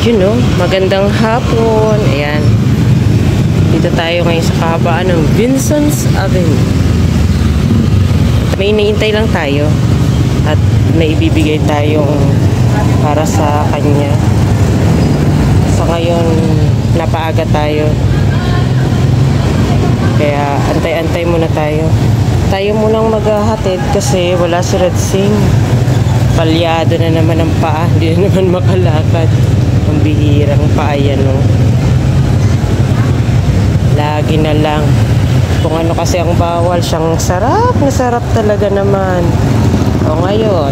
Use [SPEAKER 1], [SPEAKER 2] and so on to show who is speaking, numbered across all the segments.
[SPEAKER 1] You know, magandang hapon. Ayan. Dito tayo ngayon sa kahabaan ng Vincent's Avenue. May iniintay lang tayo. At may ibibigay tayong para sa kanya. So ngayon, napaaga tayo. Kaya antay-antay muna tayo. Tayo munang maghahatid kasi wala si Redsing. Palyado na naman ang paa. Hindi na naman makalakad. Ang bihirang paa yan, no? Lagi na lang. Kung ano kasi ang bawal, siyang sarap na sarap talaga naman. O ngayon,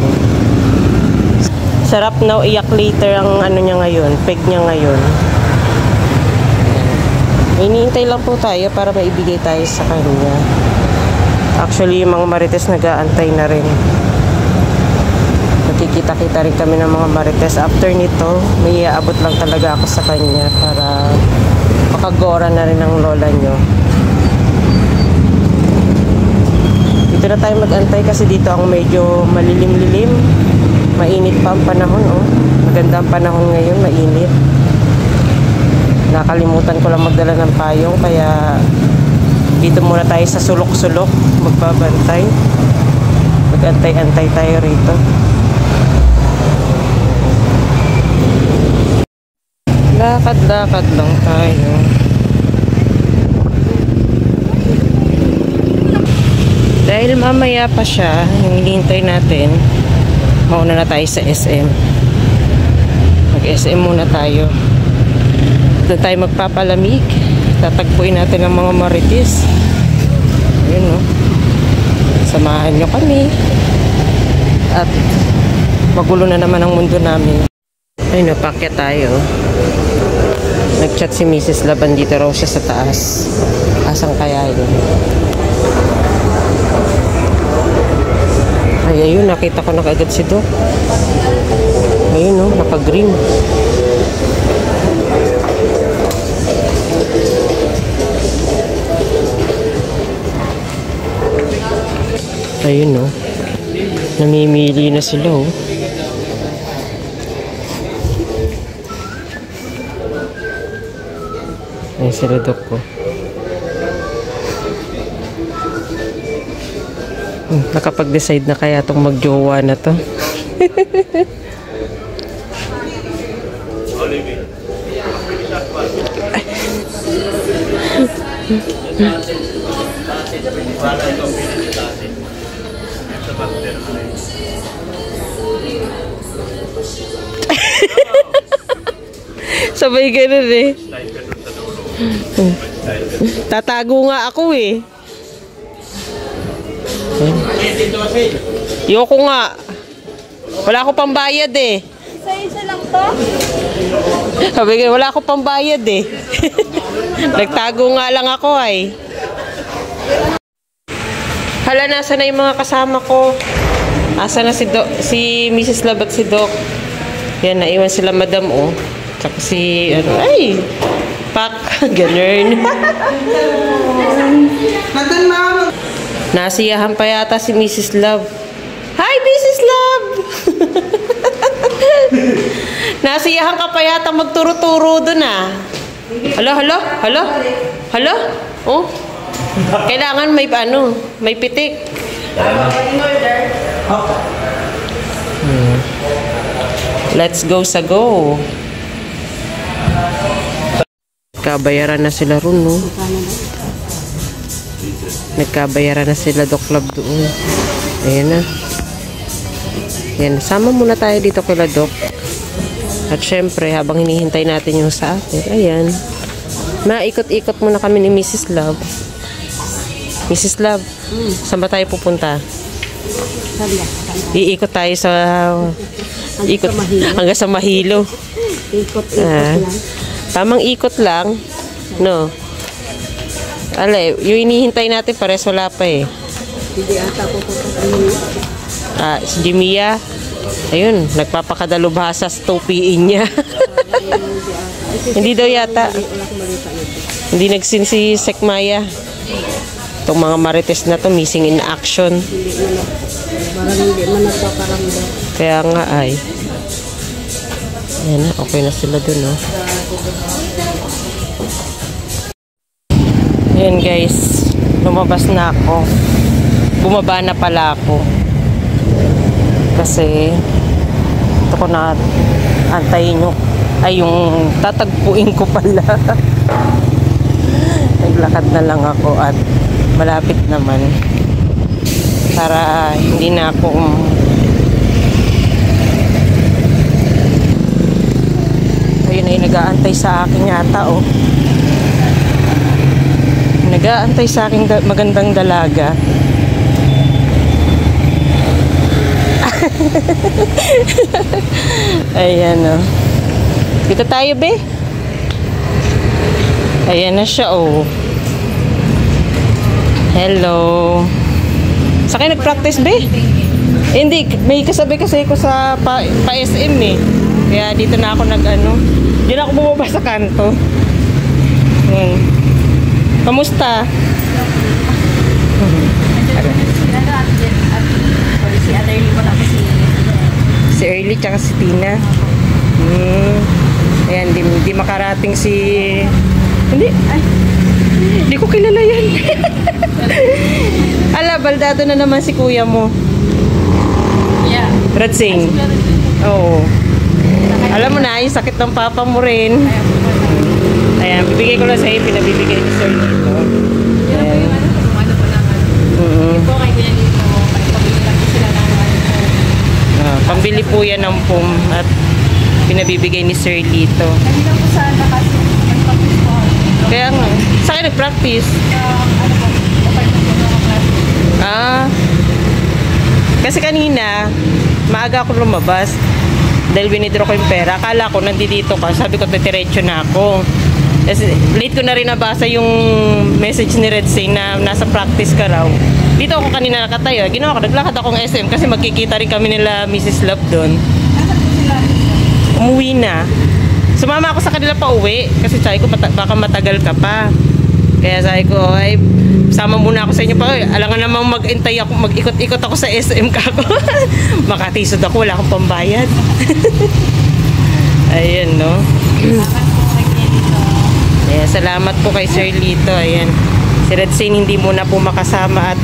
[SPEAKER 1] sarap na iyak later ang ano niya ngayon, peg niya ngayon. Iniintay lang po tayo para maibigay tayo sa kanya. Actually, yung mga marites nag-aantay na rin. Nakikita-kita rin kami ng mga marites. After nito, may iaabot lang talaga ako sa kanya para makagora na rin ang lola nyo. Dito na tayo mag-antay kasi dito ang medyo malilim-lilim. Mainit pa ang panahon, oh. Maganda ang panahon ngayon, mainit. Nakalimutan ko lang magdala ng payong, kaya dito muna tayo sa sulok-sulok magbabantay. Mag-antay-antay tayo rito. Lakad-lakad lang tayo. Dahil mamaya pa siya, yung hinihintay natin, mauna na tayo sa SM. Mag-SM muna tayo. Doon tayo magpapalamig. Tatagpuin natin ang mga marites. Ayun, no? Samahan nyo kami. At magulo na naman ang mundo namin. Ayun, no, pakyat tayo. Nag-chat si Mrs. Laban, dito raw siya sa taas. Asang kaya yun? Ay, ayun, nakita ko na kaagad si Doc. Ayun, no, naka-green. Ayun, no. Namimili na sila, oh. Ayun sila, Doc, ko. Nakapag-decide na kaya itong mag-jowa na to. Sabay ganun eh. Tatago nga ako eh. Yoko nga. Wala ako pambayad eh.
[SPEAKER 2] Isa-isa lang to?
[SPEAKER 1] Sabi nga, wala ako pambayad eh. Nagtago nga lang ako ay. Hala, nasa na yung mga kasama ko? Asa na si Mrs. Lab at si Doc? Yan, naiwan sila madam, oh. Tsaka si, ano, ay, pak, ganun.
[SPEAKER 2] Nandun, ma'am.
[SPEAKER 1] Nasiyahan pa yata si Mrs. Love. Hi, Mrs. Love! Nasiyahan ka pa yata magturo-turo dun, ah. Hala, hala, hala, hala, oh. Kailangan may, ano, may pitik. Let's go sa go. Nagkabayaran na sila ron, no? Nagkabayaran na sila, Doc Love, doon. Ayan na. Ayan, sama muna tayo dito kila Doc. At syempre, habang hinihintay natin yung sa atin, ayan. Maikot-ikot muna kami ni Mrs. Love. Mrs. Love, saan ba tayo pupunta? Iikot tayo sa... Ikot, hanggang sa Mahilo. Ikot-ikot lang. Tamang ikot lang. No. Alay, yung inihintay natin pares wala pa eh.
[SPEAKER 2] Hindi ata pupunta.
[SPEAKER 1] Si Jimia. Ayun, nagpapakadalubhasa sa tupiin niya. Hindi daw yata. Hindi nagsin si Sekmaya. Itong mga marites na to, missing in action.
[SPEAKER 2] Parang hindi man nagpaparamdam.
[SPEAKER 1] Kaya nga ay. Ayan na, okay na sila dun, oh. Ayan guys, lumabas na ako. Bumaba na pala ako. Kasi, ito ko na antayin yung, ay yung tatagpuin ko pala. Naglakad na lang ako at malapit naman. Para hindi na ako ayun ay nag-aantay sa akin yata, oh. Nag-aantay sa akin magandang dalaga. Ayan, oh. Dito tayo, be. Ayan na siya, oh. Hello. Sa kayo nag-practice, be? Hindi, may kasabi kasi ko sa pa-SM, eh. Kaya dito na ako nag-ano. Hindi na ako bumaba sa kanto. Kamusta? Si Early tsaka si Tina. Ayan, di makarating si... Hindi ko kilala yan. Ala, baldado na naman si kuya mo.
[SPEAKER 2] Yeah.
[SPEAKER 1] Ratsing. Oo. Alam mo na, yung sakit ng papa mo rin. Ayan, bibigay ko lang sa'yo, pinabibigay ni Sir dito. Ayan. Pambili po yan ng pum at pinabibigay ni Sir dito. Kaya nga, sa akin nag-practice. Kasi kanina, maaga ako lumabas. Dahil winidraw ko yung pera. Akala ko nandito ka. Sabi ko, titiretso na ako. Kasi late ko na rin nabasa yung message ni Red saying na nasa practice ka raw. Dito ako kanina nakatayo. Ginawa ko, naglakad akong SM kasi magkikita rin kami nila Mrs. Love doon. Umuwi na. Sumama ako sa kanila pa uwi. Kasi sabi ko, baka matagal ka pa. Kaya sabi ko, ay, sama muna ako sa inyo pa. Alangan namang mag-intay ako, mag-ikot-ikot ako sa SM ka ako. Makatisod ako, wala akong pambayad. Ayan, no? Ayan, salamat po kay Sir Lito. Ayan. Si Red Sane hindi muna po makasama at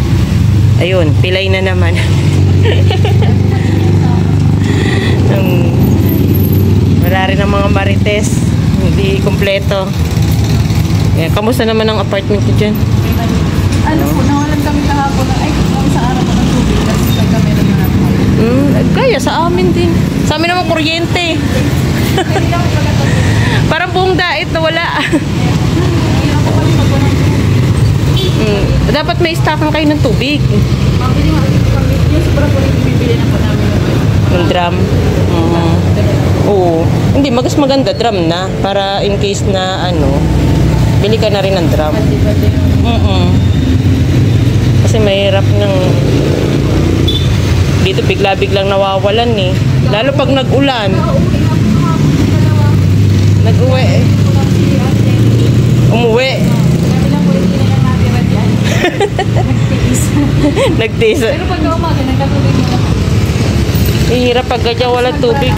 [SPEAKER 1] ayun, pilay na naman. Wala rin ang mga marites. Hindi kompleto. Ayan, kamusta naman ang apartment ko dyan?
[SPEAKER 2] Ano po, nawalan kami kahapon ay sa araw ko ng tubig kasi kami naman ako.
[SPEAKER 1] Kaya sa amin din. Sa amin naman kuryente. Parang buong dait na wala. Dapat may stockan kayo ng tubig. Yung drum. Oo. Hindi, maganda drum na. Para in case na ano, bili ka na rin ng drum. Kasi mahirap ng dito bigla-biglang nawawalan eh. Lalo pag nag-ulan. Nag-uwi. Umuwi. Nagtiis.
[SPEAKER 2] Pero pag umaga, nagkatubig na.
[SPEAKER 1] Hirap pag ganyan walang tubig.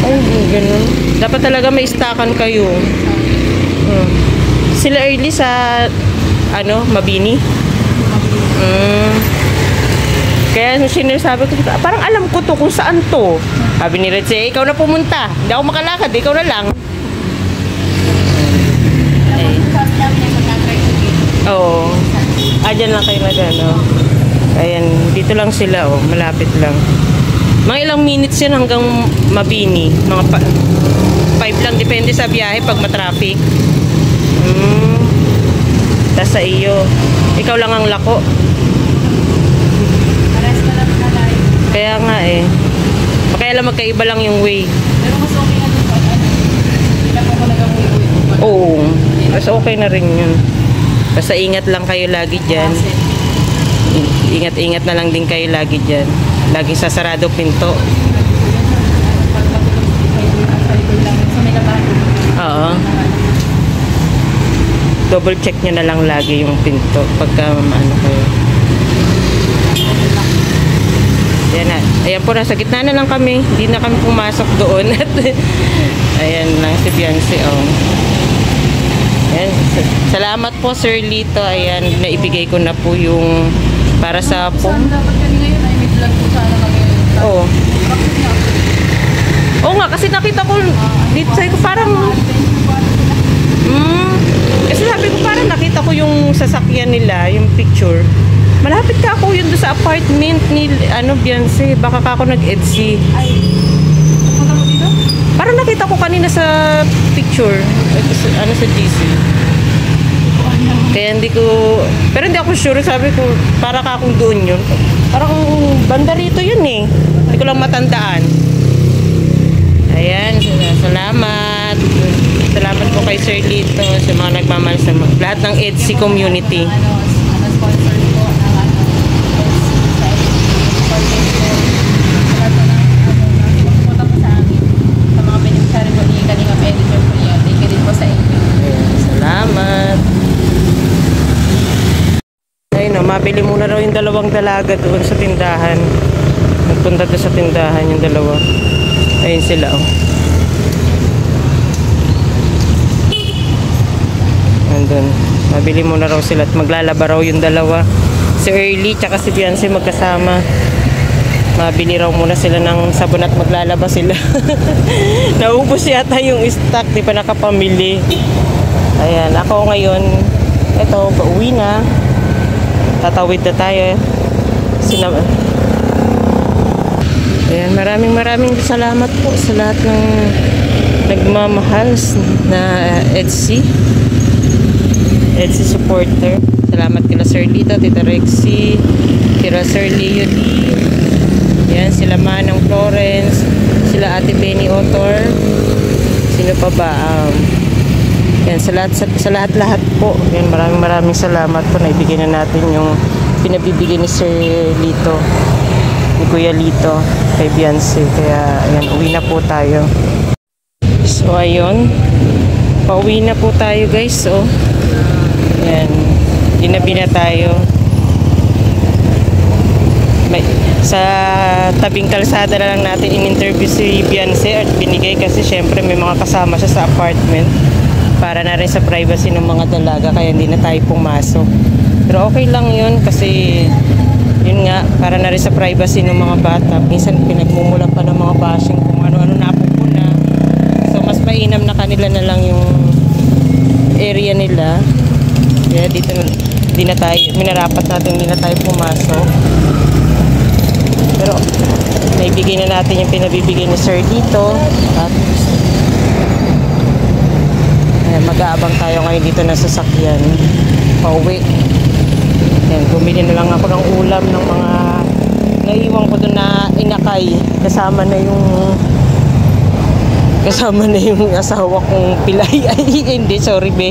[SPEAKER 1] Ay, ganun. Dapat talaga may stockan kayo. Sila early sa ano, Mabini. Kaya sinasabi ko, parang alam ko to kung saan to. Sabi ni Red, ikaw na pumunta. Hindi ako makalakad, ikaw na lang. Oo. Dyan lang kayo ano. Ayan, dito lang sila, oh. Malapit lang. Mga ilang minutes yan hanggang Mabini. Mga 5 lang, depende sa biyahe pag matraffic. Tas sa iyo. Ikaw lang ang lako. Kaya nga eh. Kaya lang magkaiba lang yung way.
[SPEAKER 2] Pero mas okay na dito. Hindi na po talagang way.
[SPEAKER 1] Oo. Mas okay na rin yun. Basta ingat lang kayo lagi dyan. Ingat-ingat na lang din kayo lagi dyan. Laging sasarado pinto. Oo. Double check nyo na lang lagi yung pinto pagka ano kayo. Ayan na. Ayan po, nasa gitna na lang kami. Hindi na kami pumasok doon. Ayan lang si Beyonce, oh. Ayan. Salamat po, Sir Lito. Ayan, naibigay ko na po yung para sa po.
[SPEAKER 2] Saan dapat kami ngayon ay may vlog po sana kami.
[SPEAKER 1] Oo.
[SPEAKER 2] Bakit nga?
[SPEAKER 1] Oo nga, kasi nakita ko dito sa ko parang kasi sabi ko parang nakita ko yung sasakyan nila, yung picture. Malapit ka ako yun doon sa apartment ni Beyonce. Baka ka ako nag-EDC.
[SPEAKER 2] Ay, pupunta mo dito?
[SPEAKER 1] Parang nakita ko kanina sa picture. Sa GC. Kaya hindi ko, pero hindi ako sure. Sabi ko, para ka akong doon yun. Parang banda rito yun eh. Hindi ko lang matandaan. Ayan, salamat. Salamat po kay Sir Lito sa mga nagmamahal sa lahat ng EDC community.
[SPEAKER 2] Sponsor po ng pumunta po sa amin sa mga beneficiary po ni Kalingap Editor po niya. Thank you din po sa inyo.
[SPEAKER 1] Salamat. Ayun o, mabili muna raw yung dalawang dalaga doon sa tindahan. Nagpunta doon sa tindahan yung dalawa. Ayun sila o. Andun. Mabili muna raw sila at maglalaba raw yung dalawa. Si Early tsaka si Beyonce magkasama. Mabili raw muna sila ng sabon at maglalaba sila. Naubos yata yung stock, di pa nakapamili. Ayan, ako ngayon, eto, pauwi na. Tatawid na tayo. Ayan, maraming salamat po sa lahat ng nagmamahal na EDC supporter. Salamat kila Sir Lito, Tita Rexy, kila Sir Leo D. Yan, sila Manang Florence, sila Ate Benny Otor. Sino pa ba? Yan, sa lahat po. Yan, maraming salamat po. Naibigay na natin yung pinabibigay ni Sir Lito, ni Kuya Lito, kay Beyonce. Kaya, ayan, uwi na po tayo. So, ayun. Pauwi na po tayo, guys. So, ayan. Dinabi na tayo. Sa tabing kalsada na lang natin in-interview si Beyonce at binigay kasi syempre may mga kasama siya sa apartment para na rin sa privacy ng mga dalaga, kaya hindi na tayo pumasok. Pero okay lang yun kasi yun nga, para na rin sa privacy ng mga bata. Minsan pinagmumula pa ng mga bashing kung ano-ano napupuna. So mas mainam na kanila na lang yung area nila. Kaya dito hindi na tayo, minarapat natin hindi na tayo pumasok. Pero naibigay na natin yung pinabibigay ni Sir dito at mag-aabang tayo ngayon dito na sasakyan pauwi. Yan, bumili na lang ako ng ulam ng mga naiwan ko doon na inakay. Kasama na yung asawa kong pilay. Ay, hindi, sorry be.